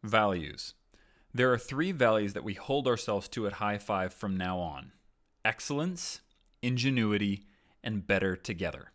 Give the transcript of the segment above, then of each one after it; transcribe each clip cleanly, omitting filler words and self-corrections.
Values. There are 3 values that we hold ourselves to at Hi5 from now on: excellence, ingenuity, and better together.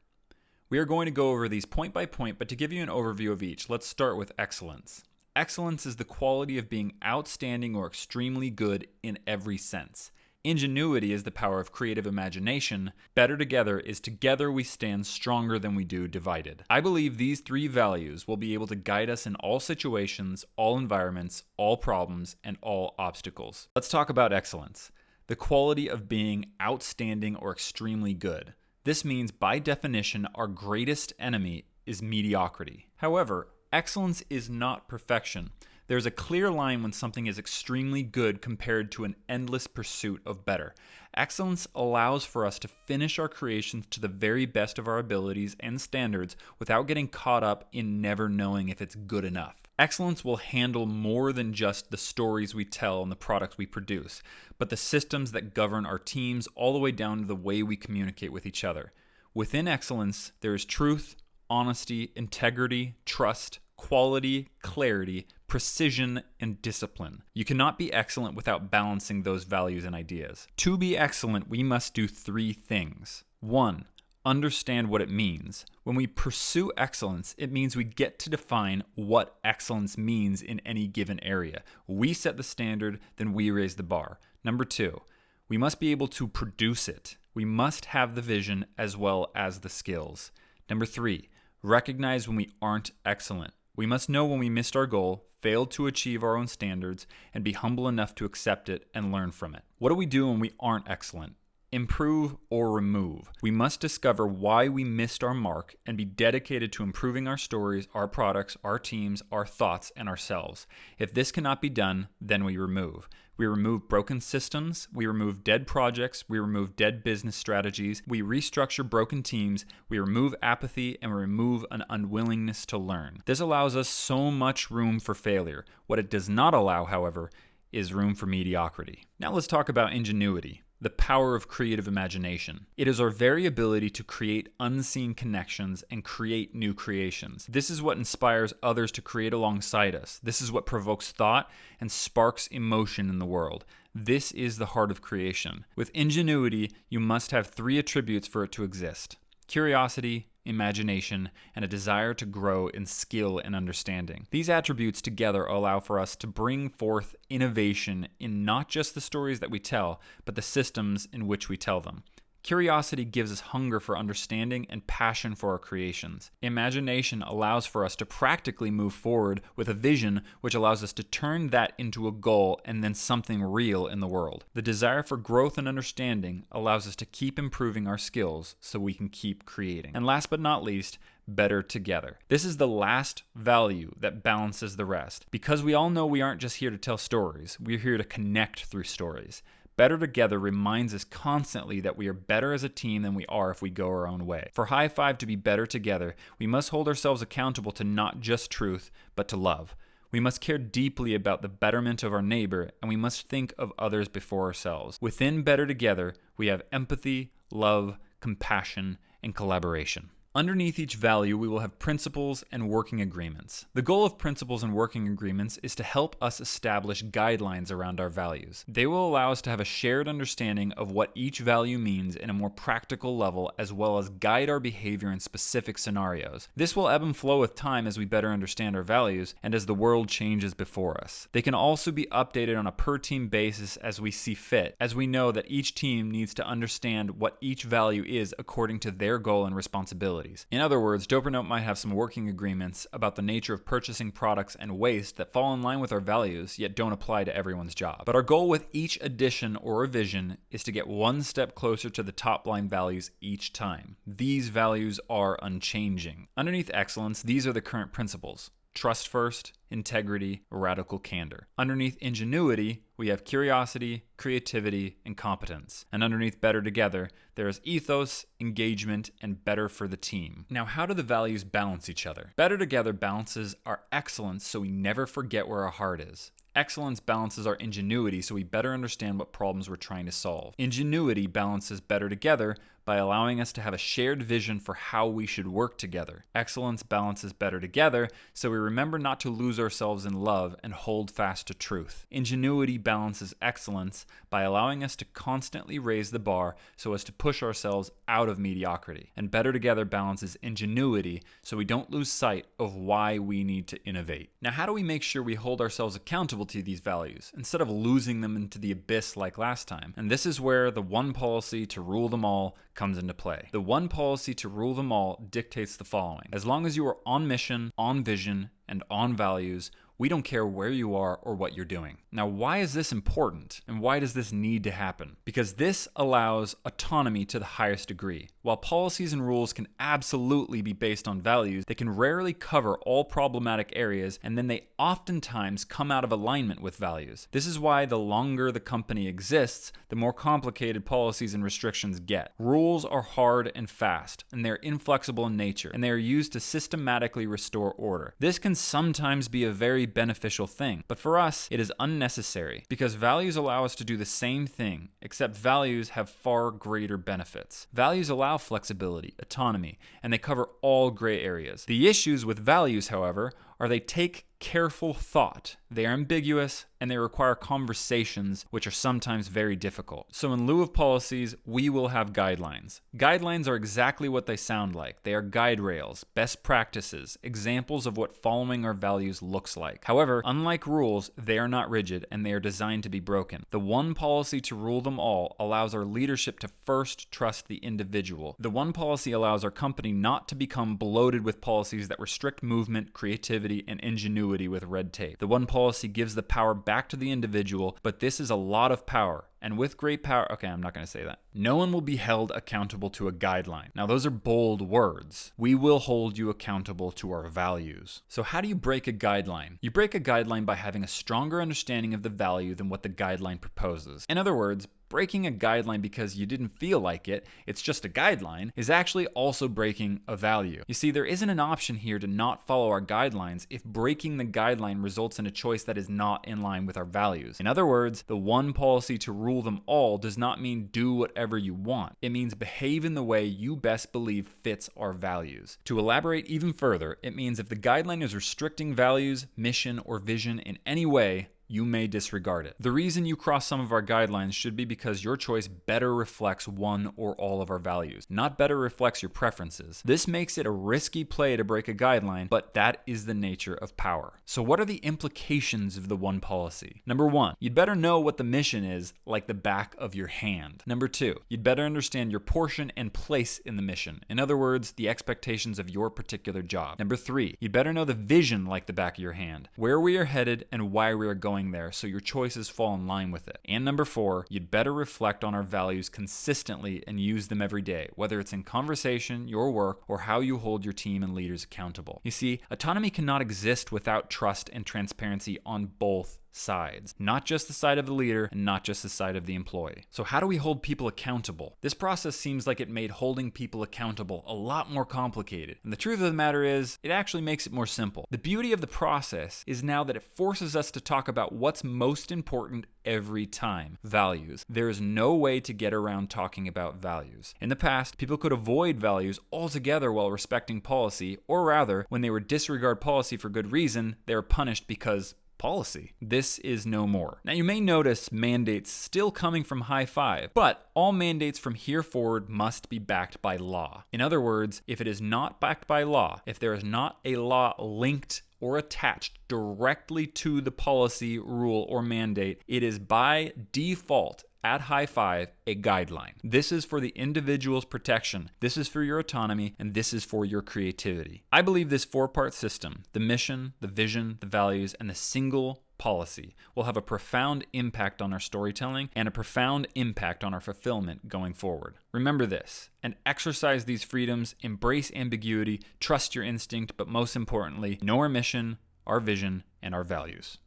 We are going to go over these point by point, but to give you an overview of each, let's start with excellence. Excellence is the quality of being outstanding or extremely good in every sense. Ingenuity is the power of creative imagination. Better together is together we stand stronger than we do divided. I believe these 3 values will be able to guide us in all situations, all environments, all problems, and all obstacles. Let's talk about excellence. The quality of being outstanding or extremely good. This means, by definition, our greatest enemy is mediocrity. However, excellence is not perfection. There's a clear line when something is extremely good compared to an endless pursuit of better. Excellence allows for us to finish our creations to the very best of our abilities and standards without getting caught up in never knowing if it's good enough. Excellence will handle more than just the stories we tell and the products we produce, but the systems that govern our teams all the way down to the way we communicate with each other. Within excellence, there is truth, honesty, integrity, trust, quality, clarity, precision, and discipline. You cannot be excellent without balancing those values and ideas. To be excellent, we must do 3 things. 1. Understand what it means. When we pursue excellence, it means we get to define what excellence means in any given area. We set the standard, then we raise the bar. Number 2, we must be able to produce it. We must have the vision as well as the skills. Number 3, recognize when we aren't excellent. We must know when we missed our goal, failed to achieve our own standards, and be humble enough to accept it and learn from it. What do we do when we aren't excellent? Improve or remove. We must discover why we missed our mark and be dedicated to improving our stories, our products, our teams, our thoughts, and ourselves. If this cannot be done, then we remove. We remove broken systems, we remove dead projects, we remove dead business strategies, we restructure broken teams, we remove apathy, and we remove an unwillingness to learn. This allows us so much room for failure. What it does not allow, however, is room for mediocrity. Now let's talk about ingenuity. The power of creative imagination. It is our very ability to create unseen connections and create new creations. This is what inspires others to create alongside us. This is what provokes thought and sparks emotion in the world. This is the heart of creation. With ingenuity, you must have 3 attributes for it to exist: curiosity, imagination, and a desire to grow in skill and understanding. These attributes together allow for us to bring forth innovation in not just the stories that we tell, but the systems in which we tell them. Curiosity gives us hunger for understanding and passion for our creations. Imagination allows for us to practically move forward with a vision, which allows us to turn that into a goal and then something real in the world. The desire for growth and understanding allows us to keep improving our skills so we can keep creating. And last but not least, better together. This is the last value that balances the rest. Because we all know we aren't just here to tell stories, we're here to connect through stories. Better together reminds us constantly that we are better as a team than we are if we go our own way. For Hi5 to be better together, we must hold ourselves accountable to not just truth, but to love. We must care deeply about the betterment of our neighbor, and we must think of others before ourselves. Within Better Together, we have empathy, love, compassion, and collaboration. Underneath each value, we will have principles and working agreements. The goal of principles and working agreements is to help us establish guidelines around our values. They will allow us to have a shared understanding of what each value means in a more practical level, as well as guide our behavior in specific scenarios. This will ebb and flow with time as we better understand our values and as the world changes before us. They can also be updated on a per-team basis as we see fit, as we know that each team needs to understand what each value is according to their goal and responsibility. In other words, Dopernote might have some working agreements about the nature of purchasing products and waste that fall in line with our values, yet don't apply to everyone's job. But our goal with each addition or revision is to get one step closer to the top line values each time. These values are unchanging. Underneath excellence, these are the current principles: trust first, integrity, radical candor. Underneath ingenuity, we have curiosity, creativity, and competence. And underneath better together, there is ethos, engagement, and better for the team. Now, how do the values balance each other? Better together balances our excellence so we never forget where our heart is. Excellence balances our ingenuity so we better understand what problems we're trying to solve. Ingenuity balances better together by allowing us to have a shared vision for how we should work together. Excellence balances better together so we remember not to lose ourselves in love and hold fast to truth. Ingenuity balances excellence by allowing us to constantly raise the bar so as to push ourselves out of mediocrity. And better together balances ingenuity so we don't lose sight of why we need to innovate. Now, how do we make sure we hold ourselves accountable to these values instead of losing them into the abyss like last time? And this is where the one policy to rule them all comes into play. The one policy to rule them all dictates the following: as long as you are on mission, on vision, and on values, we don't care where you are or what you're doing. Now, why is this important and why does this need to happen? Because this allows autonomy to the highest degree. While policies and rules can absolutely be based on values, they can rarely cover all problematic areas, and then they oftentimes come out of alignment with values. This is why the longer the company exists, the more complicated policies and restrictions get. Rules are hard and fast, and they're inflexible in nature, and they are used to systematically restore order. This can sometimes be a very beneficial thing, but for us, it is unnecessary because values allow us to do the same thing, except values have far greater benefits. Values allow flexibility, autonomy, and they cover all gray areas. The issues with values, however, are they take careful thought. They are ambiguous and they require conversations, which are sometimes very difficult. So in lieu of policies, we will have guidelines. Guidelines are exactly what they sound like. They are guide rails, best practices, examples of what following our values looks like. However, unlike rules, they are not rigid and they are designed to be broken. The one policy to rule them all allows our leadership to first trust the individual. The one policy allows our company not to become bloated with policies that restrict movement, creativity, and ingenuity with red tape. The one policy gives the power back to the individual, but this is a lot of power. And with great power, okay, I'm not going to say that. No one will be held accountable to a guideline. Now, those are bold words. We will hold you accountable to our values. So how do you break a guideline? You break a guideline by having a stronger understanding of the value than what the guideline proposes. In other words, breaking a guideline because you didn't feel like it, it's just a guideline, is actually also breaking a value. You see, there isn't an option here to not follow our guidelines if breaking the guideline results in a choice that is not in line with our values. In other words, the one policy to rule them all does not mean do whatever you want. It means behave in the way you best believe fits our values. To elaborate even further, it means if the guideline is restricting values, mission, or vision in any way, you may disregard it. The reason you cross some of our guidelines should be because your choice better reflects one or all of our values, not better reflects your preferences. This makes it a risky play to break a guideline, but that is the nature of power. So what are the implications of the one policy? Number one, you'd better know what the mission is like the back of your hand. Number two, you'd better understand your portion and place in the mission. In other words, the expectations of your particular job. Number three, you'd better know the vision like the back of your hand, where we are headed and why we are going there so your choices fall in line with it. And number four, you'd better reflect on our values consistently and use them every day, whether it's in conversation, your work, or how you hold your team and leaders accountable. You see, autonomy cannot exist without trust and transparency on both sides, not just the side of the leader and not just the side of the employee. So how do we hold people accountable? This process seems like it made holding people accountable a lot more complicated. And the truth of the matter is, it actually makes it more simple. The beauty of the process is now that it forces us to talk about what's most important every time: values. There is no way to get around talking about values. In the past, people could avoid values altogether while respecting policy, or rather, when they would disregard policy for good reason, they were punished because policy. This is no more. Now, you may notice mandates still coming from Hi5, but all mandates from here forward must be backed by law. In other words, if it is not backed by law, if there is not a law linked or attached directly to the policy, rule, or mandate, it is by default at Hi5 a guideline. This is for the individual's protection, this is for your autonomy, and this is for your creativity. I believe this four-part system, the mission, the vision, the values, and the single policy, will have a profound impact on our storytelling and a profound impact on our fulfillment going forward. Remember this, and exercise these freedoms, embrace ambiguity, trust your instinct, but most importantly, know our mission, our vision, and our values.